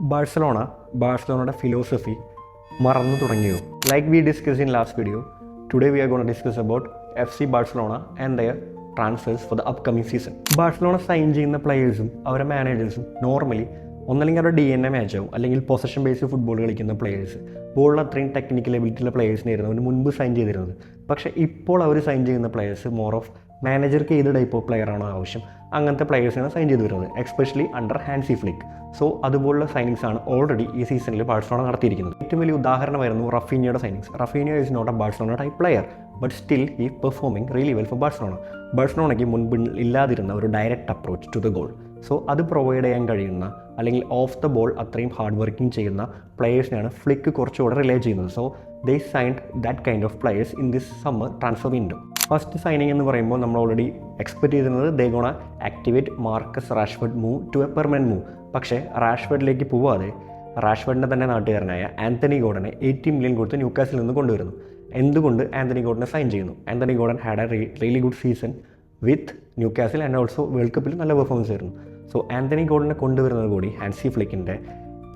Barcelona's philosophy മറന്നു തുടങ്ങിയോ? Like we discussed in last video, today we are going to discuss about FC Barcelona and their transfers for the upcoming season. Barcelona sign ചെയ്യുന്ന പ്ലെയേഴ്സും അവരുടെ മാനേജേഴ്സും normally ഒന്നല്ലെങ്കിൽ അവരുടെ DNA മാച്ചാവും, അല്ലെങ്കിൽ possession based football കളിക്കുന്ന players, ബോളിൽ അത്രയും ടെക്നിക്കൽ എബിലിറ്റിയുള്ള പ്ലെയേഴ്സിനായിരുന്നു അവർ മുൻപ് സൈൻ ചെയ്തിരുന്നത്. പക്ഷേ ഇപ്പോൾ അവർ സൈൻ ചെയ്യുന്ന പ്ലെയേഴ്സ് മോർ ഓഫ് മാനേജർക്ക് ഏത് ടൈപ്പ് ഓഫ് പ്ലെയറാണോ ആവശ്യം അങ്ങനത്തെ പ്ലെയേഴ്സിനാണ് സൈൻ ചെയ്ത് വരുന്നത്, especially under Hansi Flick. So അതുപോലുള്ള സൈനിങ്സ് ആണ് ഓൾറെഡി ഈ സീസണിൽ ബാഴ്സലോണ നടത്തിയിരിക്കുന്നത്. ഏറ്റവും വലിയ ഉദാഹരണമായിരുന്നു റഫീനിയയുടെ signings. Raphinha is not a Barcelona type player, but still he performing really well for Barcelona. ബാഴ്സലോണയ്ക്ക് മുൻപ് ഇല്ലാതിരുന്ന ഒരു direct approach to the goal. So അത് പ്രൊവൈഡ് ചെയ്യാൻ കഴിയുന്ന, അല്ലെങ്കിൽ ഓഫ് ദ ബോൾ അത്രയും ഹാർഡ് വർക്കിംഗ് ചെയ്യുന്ന പ്ലെയേഴ്സിനാണ് ഫ്ലിക്ക് കുറച്ചുകൂടെ റിലേ ചെയ്യുന്നത്. So they signed that kind of players in this summer transfer window. First signing എന്ന് പറയുമ്പോൾ നമ്മൾ ഓൾറെഡി എക്സ്പെക്ട് ചെയ്തിരുന്നത് they gonna activate Marcus Rashford move to a permanent move. പക്ഷേ റാഷ്ഫോർഡിലേക്ക് പോവാതെ റാഷ്ഫോർഡിൻ്റെ തന്നെ നാട്ടുകാരനായ ആന്റണി ഗോർഡനെ 80 മില്യൺ കൊടുത്ത് ന്യൂകാസിൽ നിന്ന് കൊണ്ടുവരുന്നു. എന്തുകൊണ്ട് ആന്റണി ഗോർഡനെ സൈൻ ചെയ്യുന്നു? Anthony Gordon had a really good season with Newcastle and also world കപ്പിൽ നല്ല പെർഫോമൻസ് ആയിരുന്നു. സോ ആന്റണി ഗോർഡനെ കൊണ്ടുവരുന്നത് കൂടി ഹാൻസി ഫ്ലിക്കിൻ്റെ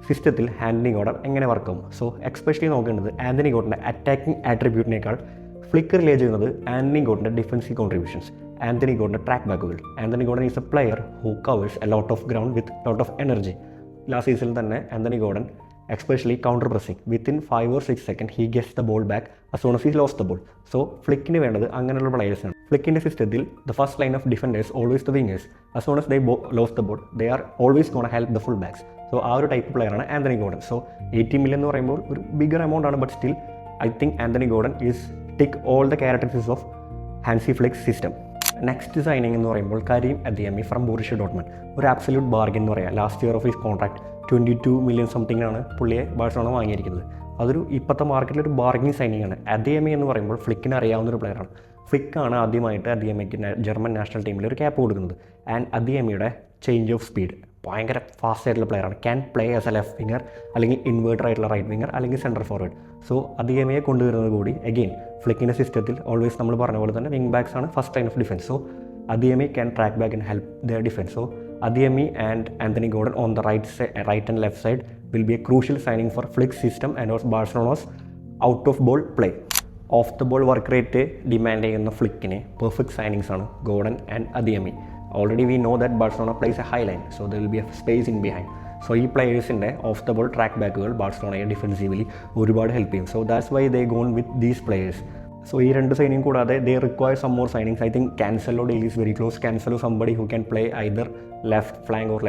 സിസ്റ്റത്തിൽ ആന്റണി ഗോർഡൻ എങ്ങനെ വർക്കും. സോ എക്സ്പെഷ്യലി നോക്കേണ്ടത് ആന്റണി ഗോർഡൻ്റെ അറ്റാക്കിംഗ് ആട്രിബ്യൂട്ടിനേക്കാൾ ഫ്ലിക്ക് റിലേ ചെയ്യുന്നത് ആന്റണി ഗോർഡൻ്റെ ഡിഫൻസീവ് കോൺട്രിബ്യൂഷൻസ്, ആന്റണി ഗോർഡൻ്റെ ട്രാക്ക് ബാക്കുകൾ. Anthony Gordon is a player who covers a lot of ground with lot of energy. Last സീസണിൽ തന്നെ Anthony Gordon especially counter pressing within 5 or 6 seconds he gets the ball back as soon as he lost the ball. So ഫ്ലിക്കിന് വേണ്ടത് അങ്ങനെയുള്ള പ്ലെയേഴ്സാണ്. ഫ്ലിക്കിൻ്റെ സിസ്റ്റത്തിൽ the first line of defenders always the wingers. as soon as they lost the ball they are always gonna help the full backs. So ആ ഒരു type പ്ലെയറാണ് Antony Gordon. So 80 million എന്ന് പറയുമ്പോൾ ഒരു ബിഗർ എമൗണ്ട് ആണ്, but still I think Antony Gordon is tick all the characteristics of ഹാൻസി Flick system. Next signing എന്ന് പറയുമ്പോൾ Kareem അദിയമി from ബോറുസിയ ഡോർട്ട്മണ്ട്. ഒരു ആബ്സല്യൂട്ട് ബാർഗൻ എന്ന് പറയാം. Last year of his contract 22 million സംതിങ്ങിനാണ് പുള്ളിയെ ബാഴ്സലോണ വാങ്ങിയിരിക്കുന്നത്. അതൊരു ഇപ്പോഴത്തെ മാർക്കറ്റിൽ ഒരു ബാർഗിങ് സൈനിങ് ആണ്. അദിയമി എന്ന് പറയുമ്പോൾ ഫ്ലിക്കിന് അറിയാവുന്നൊരു പ്ലെയറാണ്. ഫ്ലിക്കാണ് ആദ്യമായിട്ട് അദിയമിക്ക് ജർമ്മൻ നാഷണൽ ടീമിൽ ഒരു ക്യാപ്പ് കൊടുക്കുന്നത്. ആൻഡ് അദിയമിയുടെ ചേഞ്ച് ഓഫ് സ്പീഡ് ഭയങ്കര ഫാസ്റ്റ് ആയിട്ടുള്ള പ്ലെയറാണ്. Can play as a left winger, അല്ലെങ്കിൽ ഇൻവേർട്ടർ ആയിട്ടുള്ള റൈറ്റ് വിങ്ങർ, അല്ലെങ്കിൽ സെൻറ്റർ ഫോർവേഡ്. സോ അദിയമിയെ കൊണ്ടുവരുന്നത് കൂടി അഗെയിൻ ഫ്ലിക്കിൻ്റെ സിസ്റ്റത്തിൽ ഓൾവേസ് നമ്മൾ പറഞ്ഞ പോലെ തന്നെ വിങ് ബാക്സ് ആണ് first line of defence. So Adeyemi can track back and help their defence. So Adeyemi and Anthony Gordon on the right and left side will be a crucial signing for Flick's system and also Barcelona's out of ball play. Off the ball work rate demand ചെയ്യുന്ന ഫ്ലിക്കിനെ perfect signings ആണ് Gordon and Adeyemi. Already we know that Barcelona plays a high line, so there will be a space in behind. So ഈ പ്ലെയേഴ്സിൻ്റെ off the ball track ബാക്കുകൾ ബാഴ്സലോണയെ defensively ഒരുപാട് help ചെയ്യും. So that's why they gone with these players. So ഈ രണ്ട് signing കൂടാതെ they require some more signings. I think Cancelo deal is very close. Cancelo somebody who can play either left flank or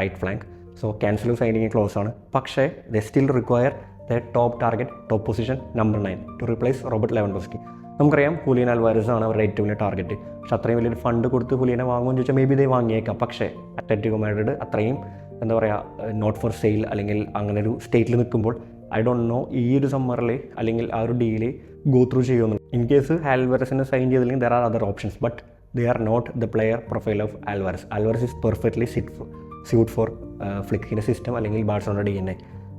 right flank. So Cancelo signing close ആണ്. പക്ഷേ they still require the top target, top position number 9 to replace Robert Lewandowski. നമുക്കറിയാം Julian Alvarez ആണ് അവരുടെ ഏറ്റവും വലിയ target. പക്ഷേ അത്രയും വലിയൊരു ഫണ്ട് കൊടുത്ത് ഹൂലിയനെ വാങ്ങുമെന്ന് ചോദിച്ചാൽ മേ ബി ദേ വാങ്ങിയേക്കാം. പക്ഷേ അത്ലറ്റിക്കോ മാഡ്രിഡ് അത്രയും എന്താ പറയുക നോട്ട് ഫോർ സെയിൽ അല്ലെങ്കിൽ അങ്ങനെ ഒരു സ്റ്റേറ്റിൽ നിൽക്കുമ്പോൾ ഐ ഡോണ്ട് നോ ഈ ഒരു സമ്മറിൽ അല്ലെങ്കിൽ ആ ഒരു ഡീല് ഗോ ത്രൂ ചെയ്യുമെന്ന്. ഇൻ കേസ് ആൽവാരസിനെ സൈൻ ചെയ്തില്ലെങ്കിൽ there are other options, but they are not the player profile of Alvarez. Alvarez is perfectly suit for ഫ്ലിക്കിൻ്റെ സിസ്റ്റം അല്ലെങ്കിൽ Barcelona DNA.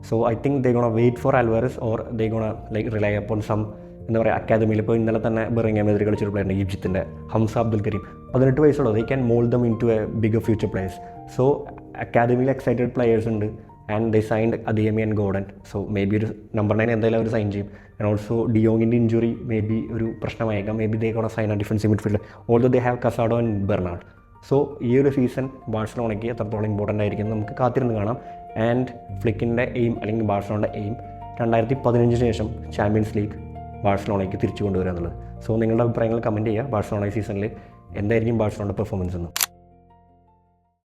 So I think they gonna wait for Alvarez or they gonna like rely upon some എന്താ പറയുക അക്കാദമിയിൽ. ഇപ്പോൾ ഇന്നലെ തന്നെ ബെറിങ്ങാമെതിരെ കളിച്ചൊരു പ്ലെയറുണ്ട് ഈജിപ്തിൻ്റെ ഹംസ അബ്ദുൽ കരീം. 18 വയസ്സുള്ളൂ. They can mould them in to a bigger future players. So അക്കാദമിയിൽ എക്സൈറ്റഡ് പ്ലെയേഴ്സ് ഉണ്ട്. And they signed Adeyemi and Gordon. So maybe ഒരു നമ്പർ 9 എന്തായാലും അവർ സൈൻ ചെയ്യും. ആൻഡ് ഓൾസോ ഡിയോങ്ങിൻ്റെ ഇഞ്ചുറി മേ ബി ഒരു പ്രശ്നമായേക്കാം. Maybe they gonna sign ആ defensive midfielder. Also they have Casado and Bernard. So ഈ ഒരു സീസൺ ബാഴ്സലോണയ്ക്ക് എത്രത്തോളം ഇമ്പോർട്ടൻ്റ് ആയിരിക്കും നമുക്ക് കാത്തിരുന്ന് കാണാം. ആൻഡ് ഫ്ലിക്കിൻ്റെ എയിം അല്ലെങ്കിൽ ബാഴ്സലോണയുടെ എയിം 2015 ശേഷം ചാമ്പ്യൻസ് ലീഗ് ബാഴ്സലോണയ്ക്ക് തിരിച്ചു കൊണ്ടുവരിക എന്നുള്ളത്. സോ നിങ്ങളുടെ അഭിപ്രായങ്ങൾ കമൻറ്റ് ചെയ്യുക. ബാഴ്സലോണ സീസണിൽ എന്തായിരിക്കും ബാഴ്സലോണയുടെ പെർഫോമൻസ് എന്ന്.